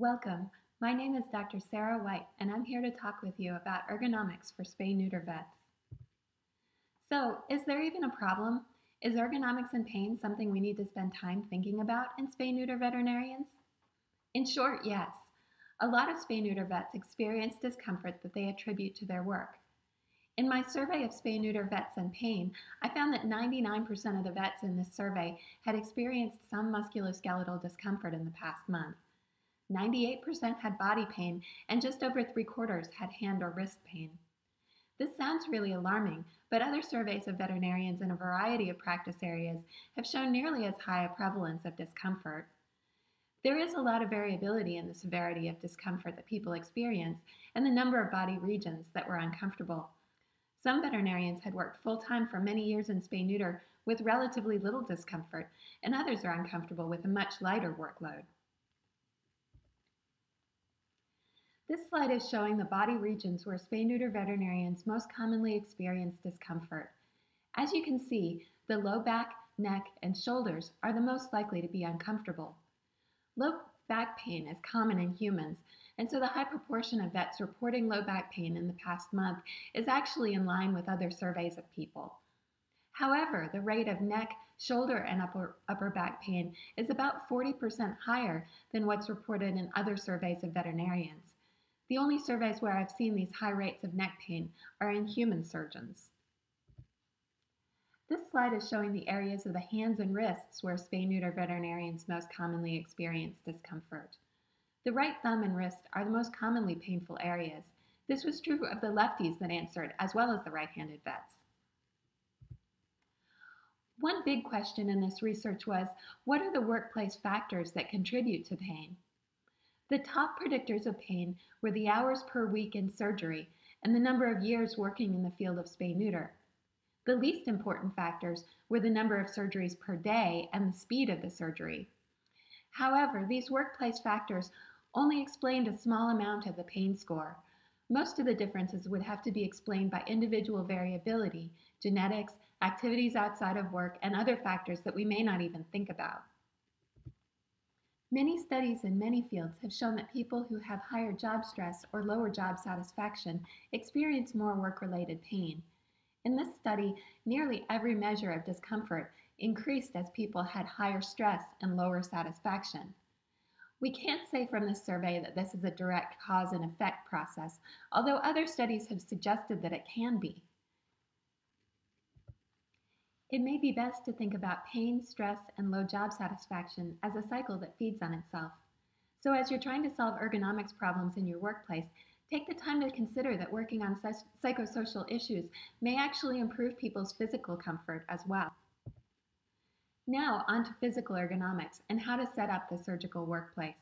Welcome. My name is Dr. Sarah White, and I'm here to talk with you about ergonomics for spay neuter vets. So, is there even a problem? Is ergonomics and pain something we need to spend time thinking about in spay neuter veterinarians? In short, yes. A lot of spay neuter vets experience discomfort that they attribute to their work. In my survey of spay neuter vets and pain, I found that 99% of the vets in this survey had experienced some musculoskeletal discomfort in the past month. 98% had body pain, and just over 3/4 had hand or wrist pain. This sounds really alarming, but other surveys of veterinarians in a variety of practice areas have shown nearly as high a prevalence of discomfort. There is a lot of variability in the severity of discomfort that people experience and the number of body regions that were uncomfortable. Some veterinarians had worked full-time for many years in spay neuter with relatively little discomfort, and others are uncomfortable with a much lighter workload. This slide is showing the body regions where spay neuter veterinarians most commonly experience discomfort. As you can see, the low back, neck, and shoulders are the most likely to be uncomfortable. Low back pain is common in humans, and so the high proportion of vets reporting low back pain in the past month is actually in line with other surveys of people. However, the rate of neck, shoulder, and upper back pain is about 40% higher than what's reported in other surveys of veterinarians. The only surveys where I've seen these high rates of neck pain are in human surgeons. This slide is showing the areas of the hands and wrists where spay neuter veterinarians most commonly experience discomfort. The right thumb and wrist are the most commonly painful areas. This was true of the lefties that answered, as well as the right-handed vets. One big question in this research was, what are the workplace factors that contribute to pain? The top predictors of pain were the hours per week in surgery and the number of years working in the field of spay neuter. The least important factors were the number of surgeries per day and the speed of the surgery. However, these workplace factors only explained a small amount of the pain score. Most of the differences would have to be explained by individual variability, genetics, activities outside of work, and other factors that we may not even think about. Many studies in many fields have shown that people who have higher job stress or lower job satisfaction experience more work-related pain. In this study, nearly every measure of discomfort increased as people had higher stress and lower satisfaction. We can't say from this survey that this is a direct cause and effect process, although other studies have suggested that it can be. It may be best to think about pain, stress, and low job satisfaction as a cycle that feeds on itself. So as you're trying to solve ergonomics problems in your workplace, take the time to consider that working on psychosocial issues may actually improve people's physical comfort as well. Now on to physical ergonomics and how to set up the surgical workplace.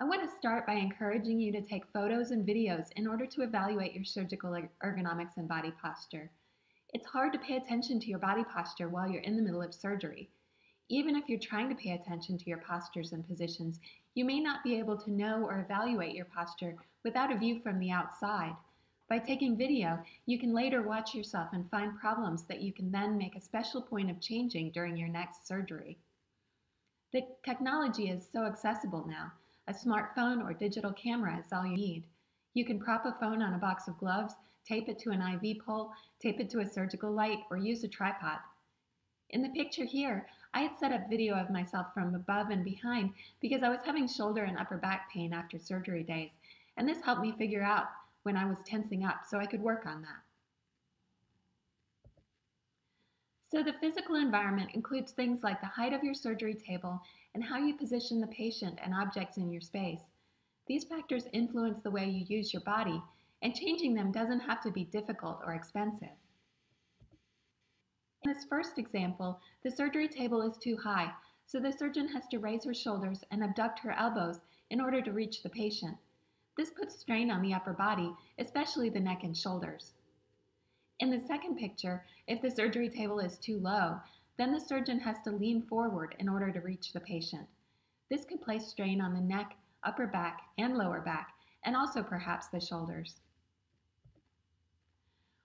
I want to start by encouraging you to take photos and videos in order to evaluate your surgical ergonomics and body posture. It's hard to pay attention to your body posture while you're in the middle of surgery. Even if you're trying to pay attention to your postures and positions, you may not be able to know or evaluate your posture without a view from the outside. By taking video, you can later watch yourself and find problems that you can then make a special point of changing during your next surgery. The technology is so accessible now. A smartphone or digital camera is all you need. You can prop a phone on a box of gloves, tape it to an IV pole, tape it to a surgical light, or use a tripod. In the picture here, I had set up video of myself from above and behind because I was having shoulder and upper back pain after surgery days, and this helped me figure out when I was tensing up so I could work on that. So the physical environment includes things like the height of your surgery table and how you position the patient and objects in your space. These factors influence the way you use your body, and changing them doesn't have to be difficult or expensive. In this first example, the surgery table is too high, so the surgeon has to raise her shoulders and abduct her elbows in order to reach the patient. This puts strain on the upper body, especially the neck and shoulders. In the second picture, if the surgery table is too low, then the surgeon has to lean forward in order to reach the patient. This could place strain on the neck, upper back, and lower back, and also perhaps the shoulders.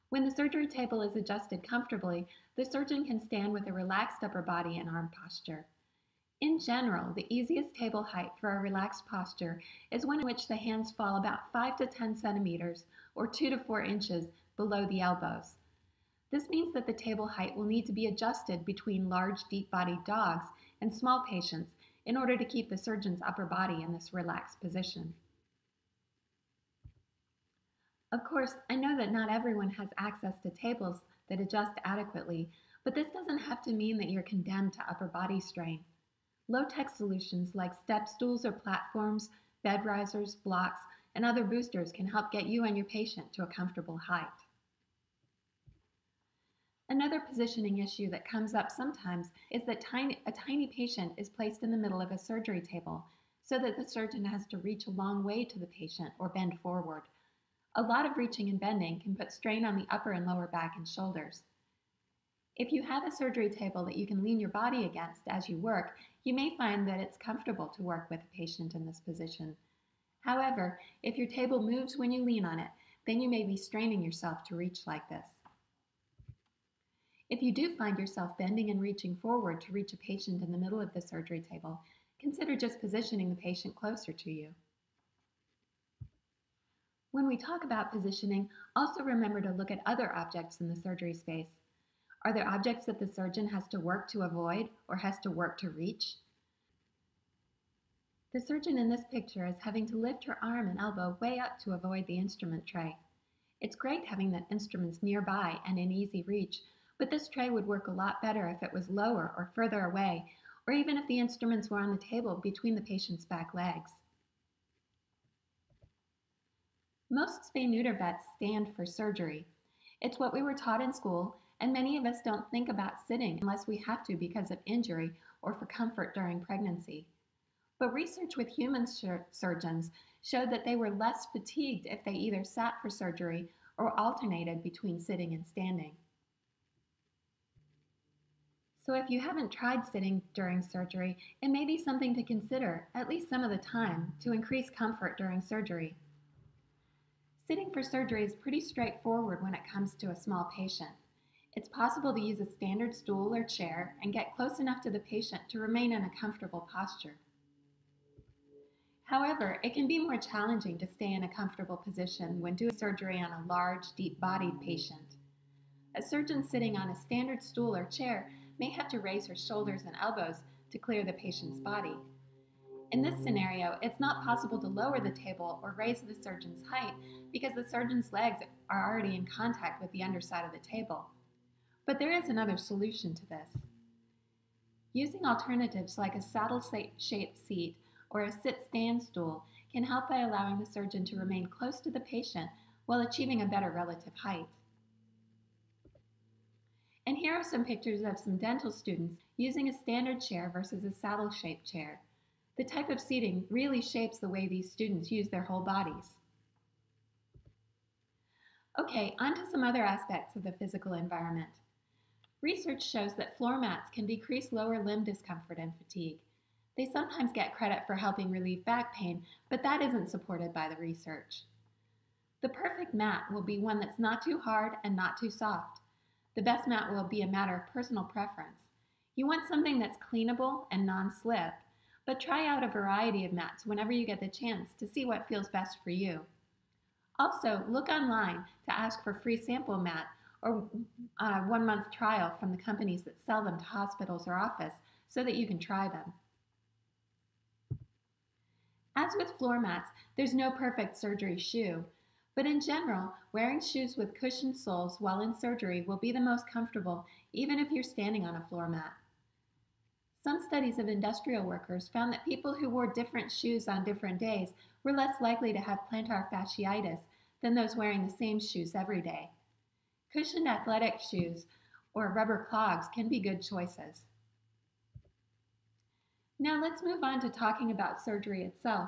When the surgery table is adjusted comfortably, the surgeon can stand with a relaxed upper body and arm posture. In general, the easiest table height for a relaxed posture is one in which the hands fall about 5 to 10 centimeters or 2 to 4 inches below the elbows. This means that the table height will need to be adjusted between large, deep-bodied dogs and small patients in order to keep the surgeon's upper body in this relaxed position. Of course, I know that not everyone has access to tables that adjust adequately, but this doesn't have to mean that you're condemned to upper body strain. Low-tech solutions like step stools or platforms, bed risers, blocks, and other boosters can help get you and your patient to a comfortable height. Another positioning issue that comes up sometimes is that a tiny patient is placed in the middle of a surgery table so that the surgeon has to reach a long way to the patient or bend forward. A lot of reaching and bending can put strain on the upper and lower back and shoulders. If you have a surgery table that you can lean your body against as you work, you may find that it's comfortable to work with a patient in this position. However, if your table moves when you lean on it, then you may be straining yourself to reach like this. If you do find yourself bending and reaching forward to reach a patient in the middle of the surgery table, consider just positioning the patient closer to you. When we talk about positioning, also remember to look at other objects in the surgery space. Are there objects that the surgeon has to work to avoid or has to work to reach? The surgeon in this picture is having to lift her arm and elbow way up to avoid the instrument tray. It's great having the instruments nearby and in easy reach, but this tray would work a lot better if it was lower or further away, or even if the instruments were on the table between the patient's back legs. Most spay neuter vets stand for surgery. It's what we were taught in school, and many of us don't think about sitting unless we have to because of injury or for comfort during pregnancy. But research with human surgeons showed that they were less fatigued if they either sat for surgery or alternated between sitting and standing. So if you haven't tried sitting during surgery, it may be something to consider, at least some of the time, to increase comfort during surgery. Sitting for surgery is pretty straightforward when it comes to a small patient. It's possible to use a standard stool or chair and get close enough to the patient to remain in a comfortable posture. However, it can be more challenging to stay in a comfortable position when doing surgery on a large, deep-bodied patient. A surgeon sitting on a standard stool or chair may have to raise her shoulders and elbows to clear the patient's body. In this scenario, it's not possible to lower the table or raise the surgeon's height because the surgeon's legs are already in contact with the underside of the table. But there is another solution to this. Using alternatives like a saddle-shaped seat or a sit-stand stool can help by allowing the surgeon to remain close to the patient while achieving a better relative height. And here are some pictures of some dental students using a standard chair versus a saddle-shaped chair. The type of seating really shapes the way these students use their whole bodies. Okay, on to some other aspects of the physical environment. Research shows that floor mats can decrease lower limb discomfort and fatigue. They sometimes get credit for helping relieve back pain, but that isn't supported by the research. The perfect mat will be one that's not too hard and not too soft. The best mat will be a matter of personal preference. You want something that's cleanable and non-slip, but try out a variety of mats whenever you get the chance to see what feels best for you. Also, look online to ask for free sample mat or a 1-month trial from the companies that sell them to hospitals or office so that you can try them. As with floor mats, there's no perfect surgery shoe, but in general, wearing shoes with cushioned soles while in surgery will be the most comfortable even if you're standing on a floor mat. Some studies of industrial workers found that people who wore different shoes on different days were less likely to have plantar fasciitis than those wearing the same shoes every day. Cushioned athletic shoes or rubber clogs can be good choices. Now let's move on to talking about surgery itself.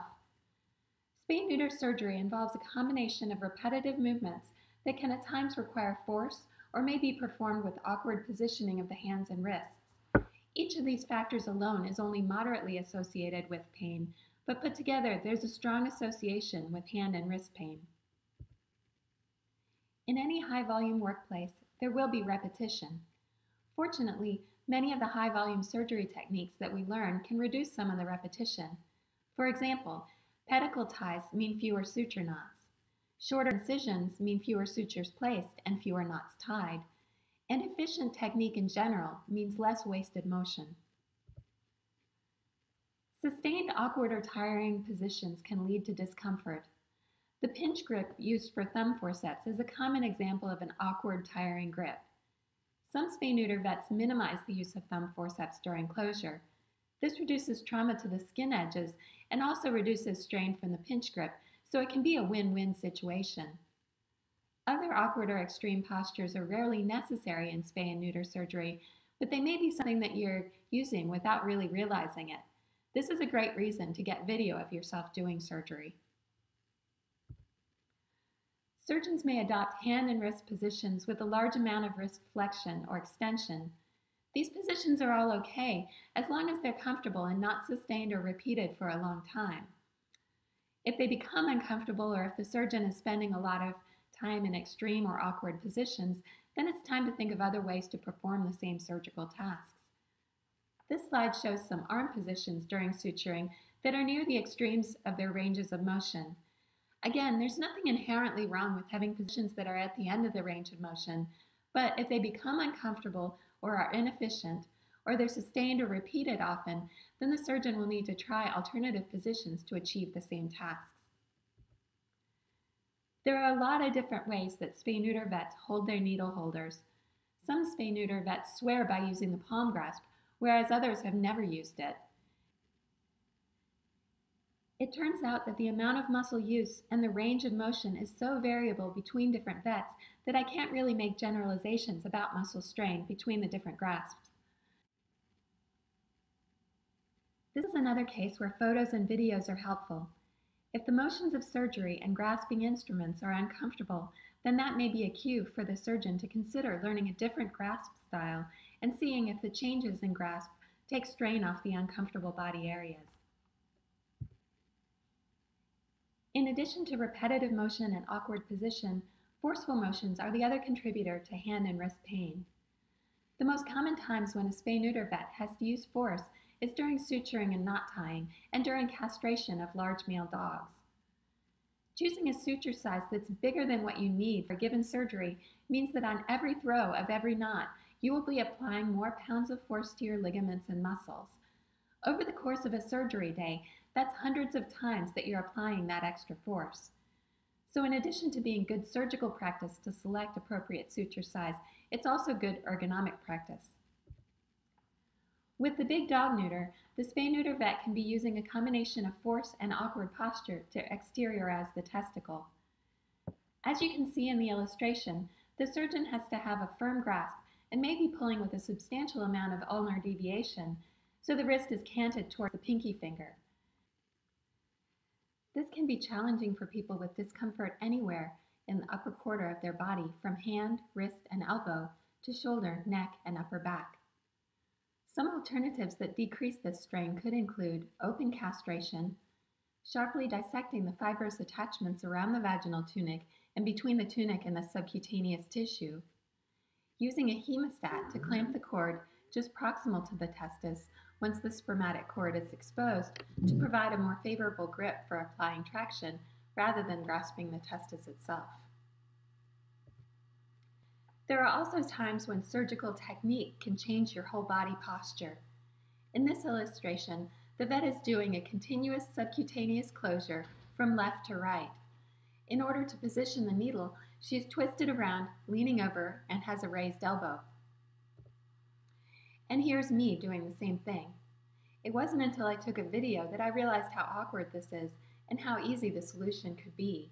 Spay neuter surgery involves a combination of repetitive movements that can at times require force or may be performed with awkward positioning of the hands and wrists. Each of these factors alone is only moderately associated with pain, but put together there's a strong association with hand and wrist pain. In any high-volume workplace, there will be repetition. Fortunately, Many of the high-volume surgery techniques that we learn can reduce some of the repetition. For example, pedicle ties mean fewer suture knots. Shorter incisions mean fewer sutures placed and fewer knots tied. And efficient technique in general means less wasted motion. Sustained awkward or tiring positions can lead to discomfort. The pinch grip used for thumb forceps is a common example of an awkward, tiring grip. Some spay-neuter vets minimize the use of thumb forceps during closure. This reduces trauma to the skin edges and also reduces strain from the pinch grip, so it can be a win-win situation. Other awkward or extreme postures are rarely necessary in spay and neuter surgery, but they may be something that you're using without really realizing it. This is a great reason to get video of yourself doing surgery. Surgeons may adopt hand and wrist positions with a large amount of wrist flexion or extension. These positions are all okay as long as they're comfortable and not sustained or repeated for a long time. If they become uncomfortable or if the surgeon is spending a lot of time in extreme or awkward positions, then it's time to think of other ways to perform the same surgical tasks. This slide shows some arm positions during suturing that are near the extremes of their ranges of motion. Again, there's nothing inherently wrong with having positions that are at the end of the range of motion, but if they become uncomfortable or are inefficient, or they're sustained or repeated often, then the surgeon will need to try alternative positions to achieve the same tasks. There are a lot of different ways that spay-neuter vets hold their needle holders. Some spay-neuter vets swear by using the palm grasp, whereas others have never used it. It turns out that the amount of muscle use and the range of motion is so variable between different vets that I can't really make generalizations about muscle strain between the different grasps. This is another case where photos and videos are helpful. If the motions of surgery and grasping instruments are uncomfortable, then that may be a cue for the surgeon to consider learning a different grasp style and seeing if the changes in grasp take strain off the uncomfortable body areas. In addition to repetitive motion and awkward position, forceful motions are the other contributor to hand and wrist pain. The most common times when a spay-neuter vet has to use force is during suturing and knot tying and during castration of large male dogs. Choosing a suture size that's bigger than what you need for a given surgery means that on every throw of every knot, you will be applying more pounds of force to your ligaments and muscles. Over the course of a surgery day, that's hundreds of times that you're applying that extra force. So in addition to being good surgical practice to select appropriate suture size, it's also good ergonomic practice. With the big dog neuter, the spay-neuter vet can be using a combination of force and awkward posture to exteriorize the testicle. As you can see in the illustration, the surgeon has to have a firm grasp and may be pulling with a substantial amount of ulnar deviation, so the wrist is canted toward the pinky finger. This can be challenging for people with discomfort anywhere in the upper quarter of their body, from hand, wrist, and elbow to shoulder, neck, and upper back. Some alternatives that decrease this strain could include open castration, sharply dissecting the fibrous attachments around the vaginal tunic and between the tunic and the subcutaneous tissue, using a hemostat to clamp the cord just proximal to the testis once the spermatic cord is exposed to provide a more favorable grip for applying traction rather than grasping the testis itself. There are also times when surgical technique can change your whole body posture. In this illustration, the vet is doing a continuous subcutaneous closure from left to right. In order to position the needle, she is twisted around, leaning over, and has a raised elbow. And here's me doing the same thing. It wasn't until I took a video that I realized how awkward this is and how easy the solution could be.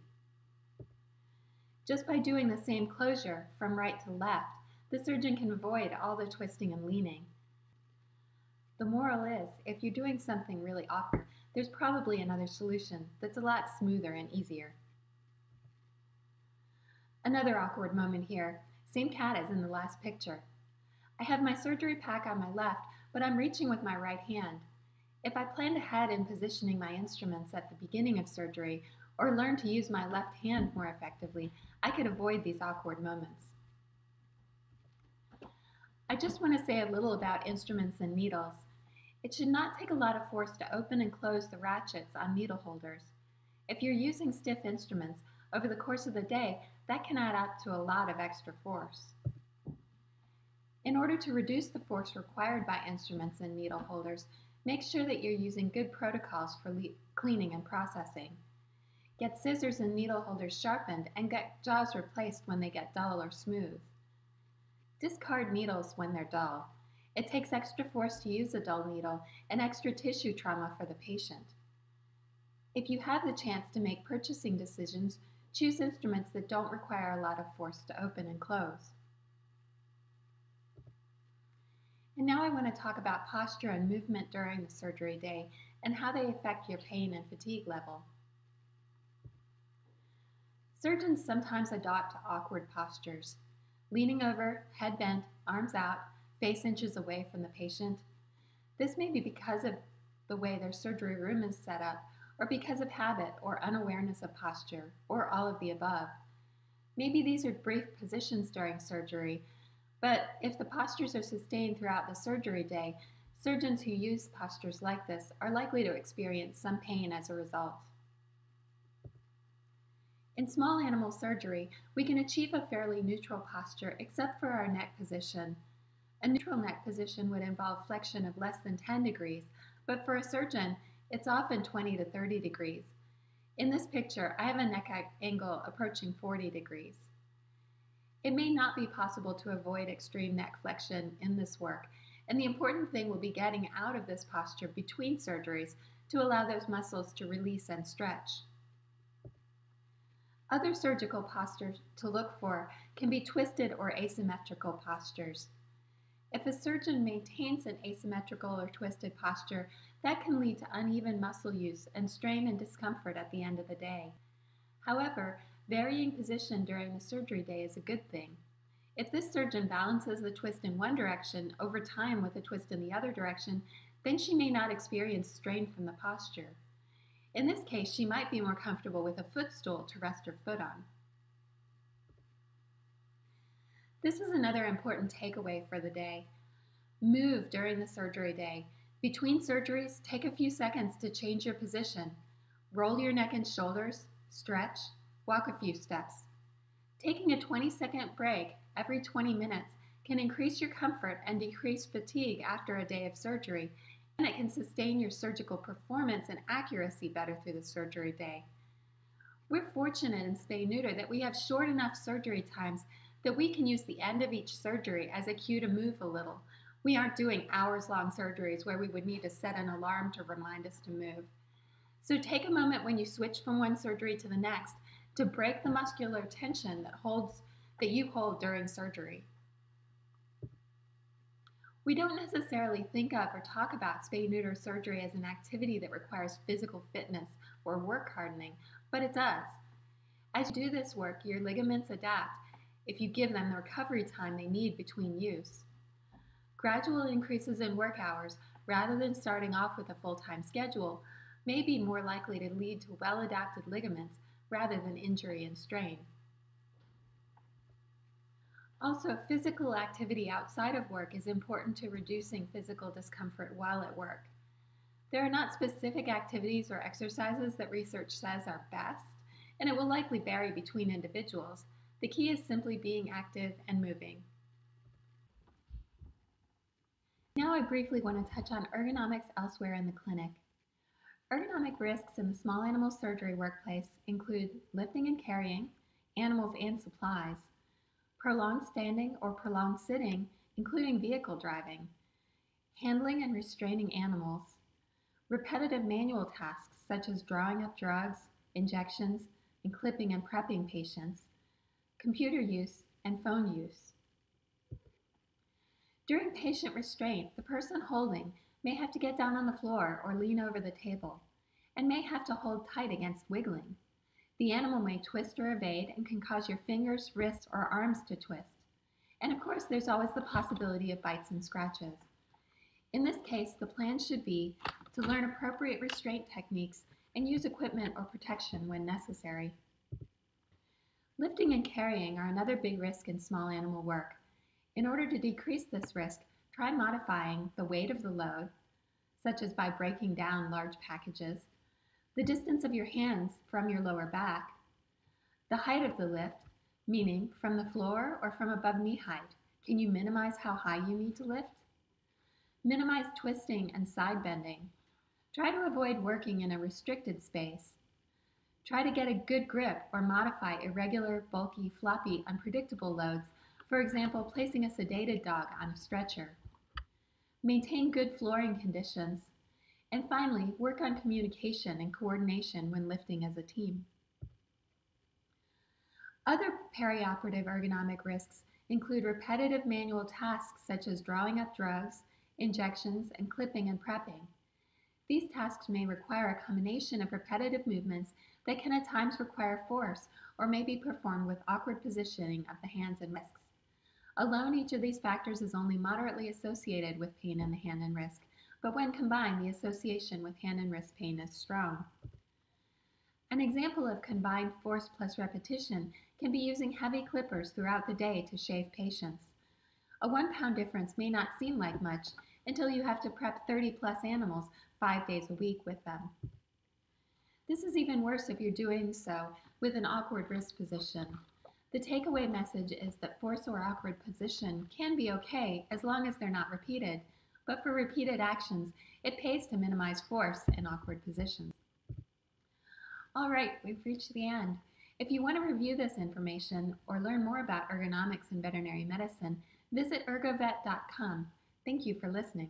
Just by doing the same closure from right to left, the surgeon can avoid all the twisting and leaning. The moral is, if you're doing something really awkward, there's probably another solution that's a lot smoother and easier. Another awkward moment here, same cat as in the last picture. I have my surgery pack on my left, but I'm reaching with my right hand. If I planned ahead in positioning my instruments at the beginning of surgery, or learn to use my left hand more effectively, I could avoid these awkward moments. I just want to say a little about instruments and needles. It should not take a lot of force to open and close the ratchets on needle holders. If you're using stiff instruments over the course of the day, that can add up to a lot of extra force. In order to reduce the force required by instruments and needle holders, make sure that you're using good protocols for cleaning and processing. Get scissors and needle holders sharpened and get jaws replaced when they get dull or smooth. Discard needles when they're dull. It takes extra force to use a dull needle and extra tissue trauma for the patient. If you have the chance to make purchasing decisions, choose instruments that don't require a lot of force to open and close. And now I want to talk about posture and movement during the surgery day and how they affect your pain and fatigue level. Surgeons sometimes adopt awkward postures. Leaning over, head bent, arms out, face inches away from the patient. This may be because of the way their surgery room is set up, or because of habit or unawareness of posture, or all of the above. Maybe these are brief positions during surgery, but if the postures are sustained throughout the surgery day, surgeons who use postures like this are likely to experience some pain as a result. In small animal surgery, we can achieve a fairly neutral posture except for our neck position. A neutral neck position would involve flexion of less than 10 degrees, but for a surgeon, it's often 20 to 30 degrees. In this picture, I have a neck angle approaching 40 degrees. It may not be possible to avoid extreme neck flexion in this work, and the important thing will be getting out of this posture between surgeries to allow those muscles to release and stretch. Other surgical postures to look for can be twisted or asymmetrical postures. If a surgeon maintains an asymmetrical or twisted posture, that can lead to uneven muscle use and strain and discomfort at the end of the day. However, varying position during the surgery day is a good thing. If this surgeon balances the twist in one direction over time with a twist in the other direction, then she may not experience strain from the posture. In this case, she might be more comfortable with a footstool to rest her foot on. This is another important takeaway for the day. Move during the surgery day. Between surgeries, take a few seconds to change your position. Roll your neck and shoulders, stretch, walk a few steps. Taking a 20-second break every 20 minutes can increase your comfort and decrease fatigue after a day of surgery, and it can sustain your surgical performance and accuracy better through the surgery day. We're fortunate in Spay Neuter that we have short enough surgery times that we can use the end of each surgery as a cue to move a little. We aren't doing hours-long surgeries where we would need to set an alarm to remind us to move. So take a moment when you switch from one surgery to the next to break the muscular tension that you hold during surgery. We don't necessarily think of or talk about spay neuter surgery as an activity that requires physical fitness or work hardening, but it does. As you do this work, your ligaments adapt if you give them the recovery time they need between use. Gradual increases in work hours, rather than starting off with a full-time schedule, may be more likely to lead to well-adapted ligaments rather than injury and strain. Also, physical activity outside of work is important to reducing physical discomfort while at work. There are not specific activities or exercises that research says are best, and it will likely vary between individuals. The key is simply being active and moving. Now I briefly want to touch on ergonomics elsewhere in the clinic. Ergonomic risks in the small animal surgery workplace include lifting and carrying, animals and supplies, prolonged standing or prolonged sitting, including vehicle driving, handling and restraining animals, repetitive manual tasks such as drawing up drugs, injections, and clipping and prepping patients, computer use, and phone use. During patient restraint, the person holding may have to get down on the floor or lean over the table, and may have to hold tight against wiggling. The animal may twist or evade and can cause your fingers, wrists, or arms to twist. And of course, there's always the possibility of bites and scratches. In this case, the plan should be to learn appropriate restraint techniques and use equipment or protection when necessary. Lifting and carrying are another big risk in small animal work. In order to decrease this risk, try modifying the weight of the load, such as by breaking down large packages, the distance of your hands from your lower back, the height of the lift, meaning from the floor or from above knee height. Can you minimize how high you need to lift? Minimize twisting and side bending. Try to avoid working in a restricted space. Try to get a good grip or modify irregular, bulky, floppy, unpredictable loads, for example, placing a sedated dog on a stretcher. Maintain good flooring conditions. And finally, work on communication and coordination when lifting as a team. Other perioperative ergonomic risks include repetitive manual tasks such as drawing up drugs, injections, and clipping and prepping. These tasks may require a combination of repetitive movements that can at times require force or may be performed with awkward positioning of the hands and wrists. Alone, each of these factors is only moderately associated with pain in the hand and wrist, but when combined, the association with hand and wrist pain is strong. An example of combined force plus repetition can be using heavy clippers throughout the day to shave patients. A 1 pound difference may not seem like much until you have to prep 30 plus animals 5 days a week with them. This is even worse if you're doing so with an awkward wrist position. The takeaway message is that force or awkward position can be okay as long as they're not repeated, but for repeated actions, it pays to minimize force in awkward positions. All right, we've reached the end. If you want to review this information or learn more about ergonomics in veterinary medicine, visit ergovet.com. Thank you for listening.